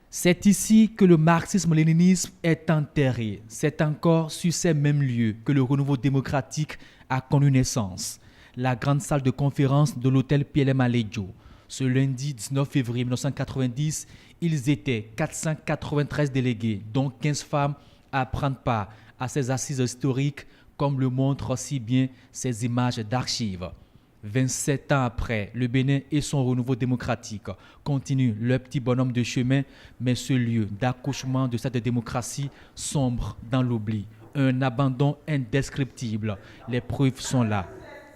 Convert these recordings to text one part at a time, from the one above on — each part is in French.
C'est ici que le marxisme-léninisme est enterré. C'est encore sur ces mêmes lieux que le renouveau démocratique a connu naissance. La grande salle de conférence de l'hôtel PLM Alejo. Ce lundi 19 février 1990, ils étaient 493 délégués, dont 15 femmes, à prendre part à ces assises historiques, comme le montrent si bien ces images d'archives. 27 ans après, le Bénin et son renouveau démocratique continuent leur petit bonhomme de chemin, mais ce lieu d'accouchement de cette démocratie sombre dans l'oubli. Un abandon indescriptible. Les preuves sont là.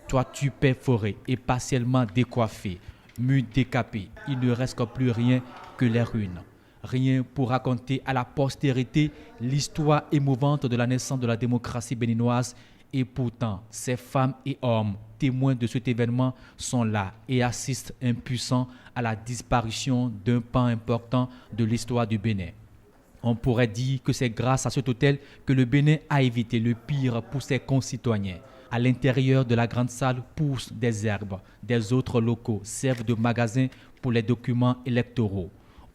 Toiture perforée et partiellement décoiffée, murs décapés. Il ne reste plus rien que les ruines. Rien pour raconter à la postérité l'histoire émouvante de la naissance de la démocratie béninoise. Et pourtant, ces femmes et hommes témoins de cet événement sont là et assistent impuissants à la disparition d'un pan important de l'histoire du Bénin. On pourrait dire que c'est grâce à cet hôtel que le Bénin a évité le pire pour ses concitoyens. À l'intérieur de la grande salle poussent des herbes. Des autres locaux servent de magasins pour les documents électoraux.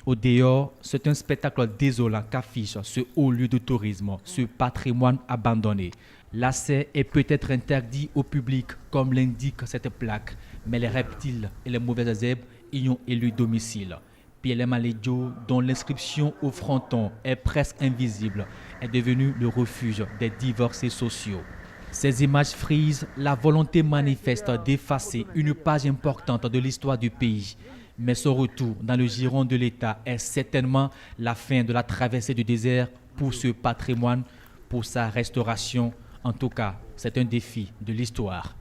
Au dehors, c'est un spectacle désolant qu'affiche ce haut lieu de tourisme, ce patrimoine abandonné. L'accès est peut-être interdit au public, comme l'indique cette plaque, mais les reptiles et les mauvaises herbes y ont élu domicile. PLM Alejo, dont l'inscription au fronton est presque invisible, est devenu le refuge des divorcés sociaux. Ces images frisent la volonté manifeste d'effacer une page importante de l'histoire du pays. Mais son retour dans le giron de l'État est certainement la fin de la traversée du désert pour ce patrimoine, pour sa restauration. En tout cas, c'est un défi de l'histoire.